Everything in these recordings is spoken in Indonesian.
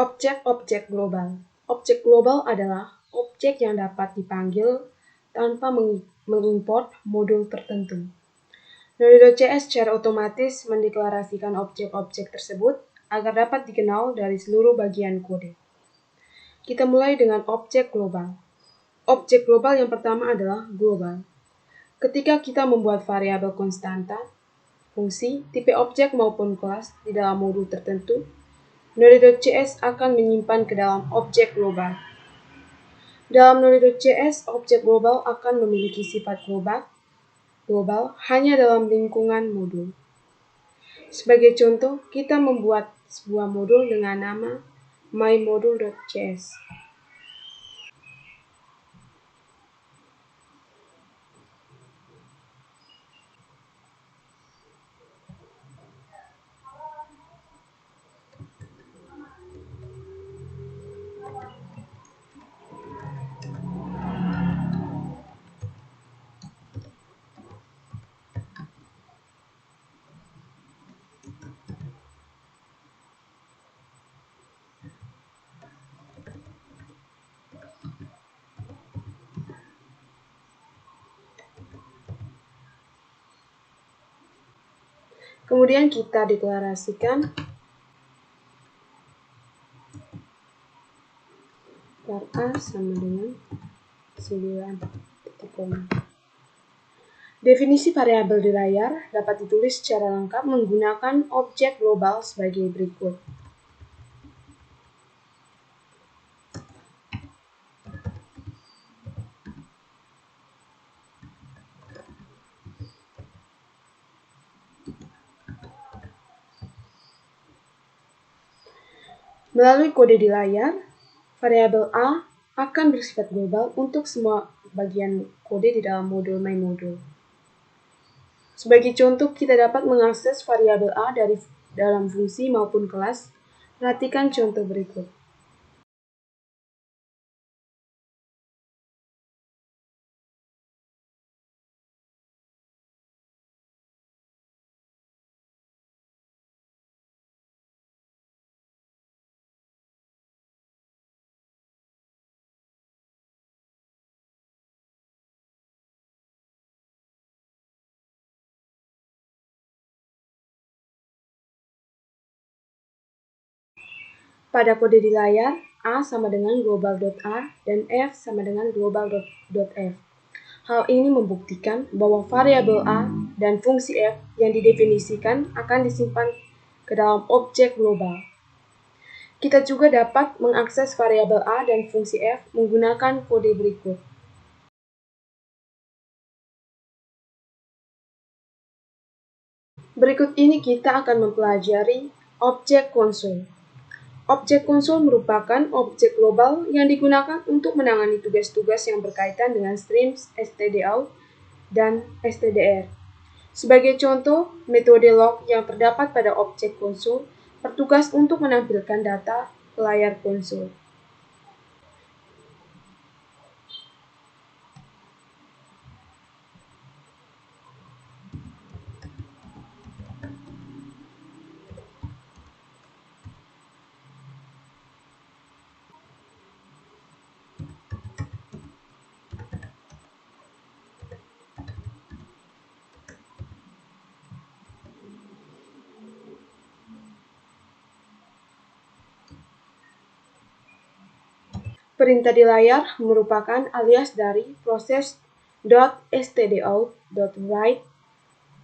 Objek-objek global. Objek global adalah objek yang dapat dipanggil tanpa mengimport modul tertentu. Node.js secara otomatis mendeklarasikan objek-objek tersebut agar dapat dikenal dari seluruh bagian kode. Kita mulai dengan objek global. Objek global yang pertama adalah global. Ketika kita membuat variabel konstanta, fungsi, tipe objek maupun kelas di dalam modul tertentu, Node.js akan menyimpan ke dalam objek global. Dalam Node.js, objek global akan memiliki sifat global hanya dalam lingkungan modul. Sebagai contoh, kita membuat sebuah modul dengan nama mymodule.js. Kemudian kita deklarasikan var a sama dengan 9 titik koma. Definisi variabel di layar dapat ditulis secara lengkap menggunakan objek global sebagai berikut. Melalui kode di layar, variabel A akan bersifat global untuk semua bagian kode di dalam modul mymodule. Sebagai contoh, kita dapat mengakses variabel A dari dalam fungsi maupun kelas. Perhatikan contoh berikut. Pada kode di layar, A sama dengan global.a dan F sama dengan global.f. Hal ini membuktikan bahwa variabel A dan fungsi F yang didefinisikan akan disimpan ke dalam objek global. Kita juga dapat mengakses variabel A dan fungsi F menggunakan kode berikut. Berikut ini kita akan mempelajari objek konsol. Objek konsol merupakan objek global yang digunakan untuk menangani tugas-tugas yang berkaitan dengan streams stdout dan stdr. Sebagai contoh, metode log yang terdapat pada objek konsol bertugas untuk menampilkan data ke layar konsol. Perintah di layar merupakan alias dari proses .stdout.write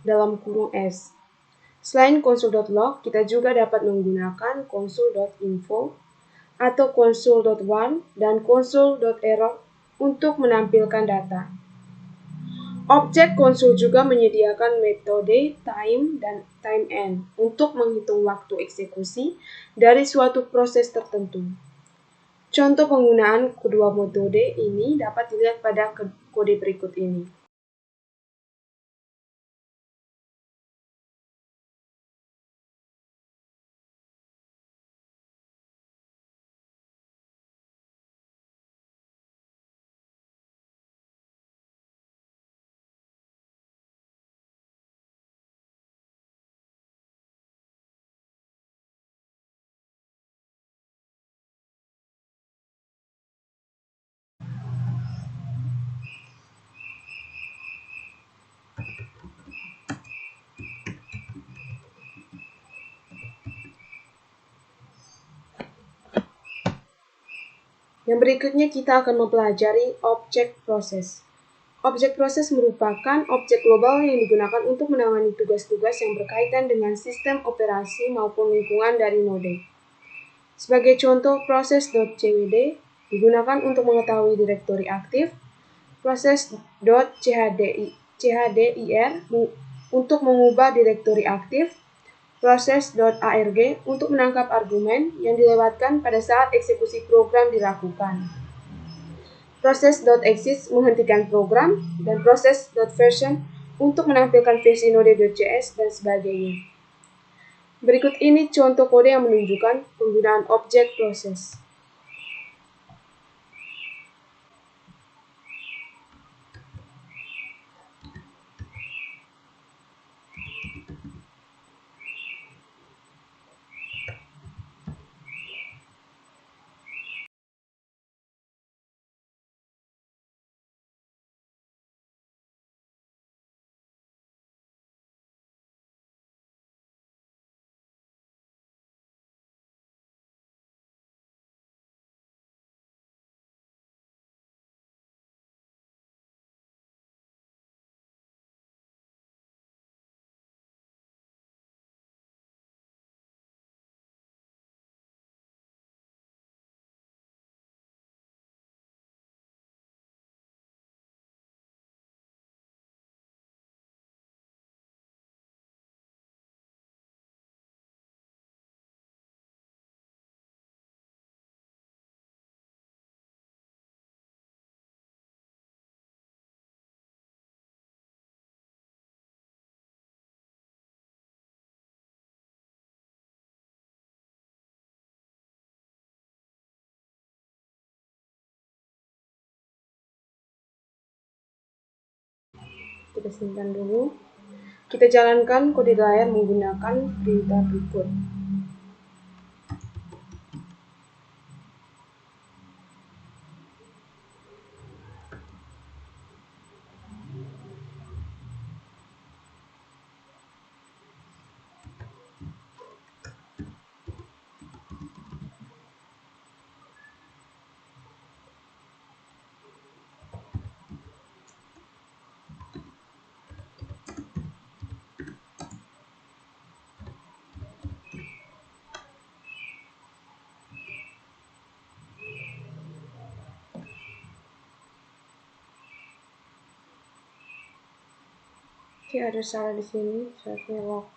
dalam kurung S. Selain console.log, kita juga dapat menggunakan console.info atau console.warn dan console.error untuk menampilkan data. Objek konsol juga menyediakan metode time dan timeend untuk menghitung waktu eksekusi dari suatu proses tertentu. Contoh penggunaan kedua metode ini dapat dilihat pada kode berikut ini. Yang berikutnya kita akan mempelajari objek proses. Objek proses merupakan objek global yang digunakan untuk menangani tugas-tugas yang berkaitan dengan sistem operasi maupun lingkungan dari node. Sebagai contoh, proses.cwd digunakan untuk mengetahui direktori aktif, proses.chdir untuk mengubah direktori aktif, proses.arg untuk menangkap argumen yang dilewatkan pada saat eksekusi program dilakukan. Proses.exit menghentikan program, dan proses.version untuk menampilkan versi node.js dan sebagainya. Berikut ini contoh kode yang menunjukkan penggunaan objek proses. Kita simpan dulu. Kita jalankan kode di layar menggunakan perintah berikut. Oke, ada salah di sini, seharusnya lock.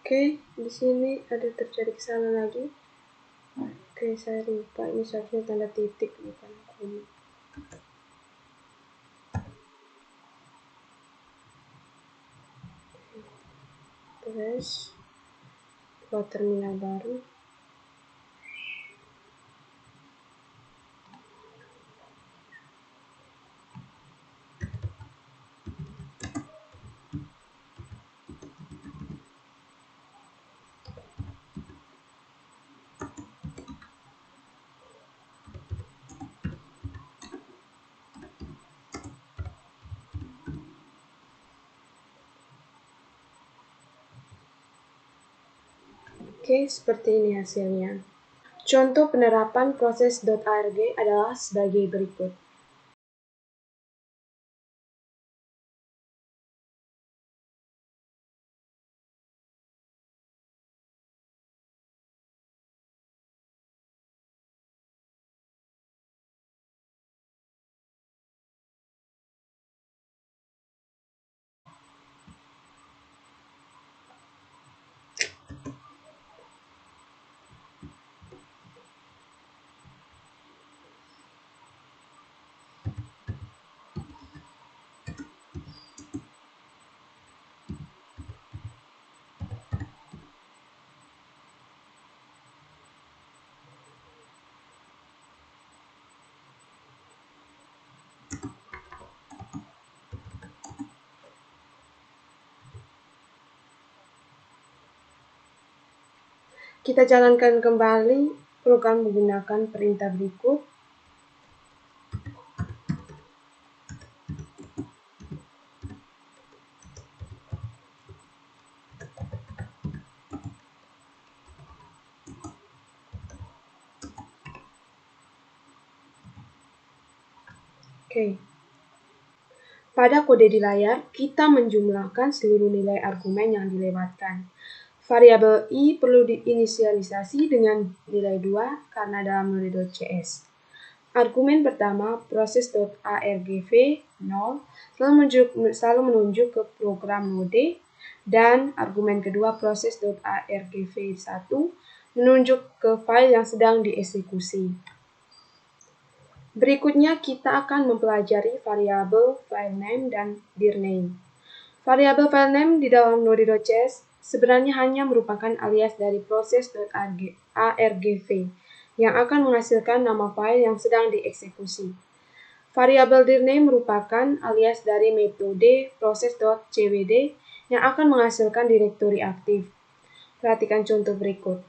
Oke, di sini ada terjadi kesalahan lagi. Oke, saya lupa, ini seharusnya tanda titik bukan koma. Terus buat terminal baru. Oke, seperti ini hasilnya. Contoh penerapan proses.arg adalah sebagai berikut. Kita jalankan kembali program menggunakan perintah berikut. Oke. Pada kode di layar, kita menjumlahkan seluruh nilai argumen yang dilewatkan. Variabel i perlu diinisialisasi dengan nilai 2 karena dalam Node.cs. Argumen pertama, proses.argv 0, selalu menunjuk ke program Node, dan argumen kedua, proses.argv 1, menunjuk ke file yang sedang dieksekusi. Berikutnya kita akan mempelajari variabel filename dan dirname. Variabel filename di dalam Node.cs sebenarnya hanya merupakan alias dari proses.argv yang akan menghasilkan nama file yang sedang dieksekusi. Variabel dirname merupakan alias dari metode proses.cwd yang akan menghasilkan direktori aktif. Perhatikan contoh berikut.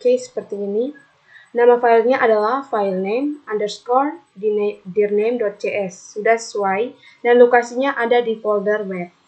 Oke, seperti ini. Nama filenya adalah filename_dirname.cs. Sudah sesuai dan lokasinya ada di folder web.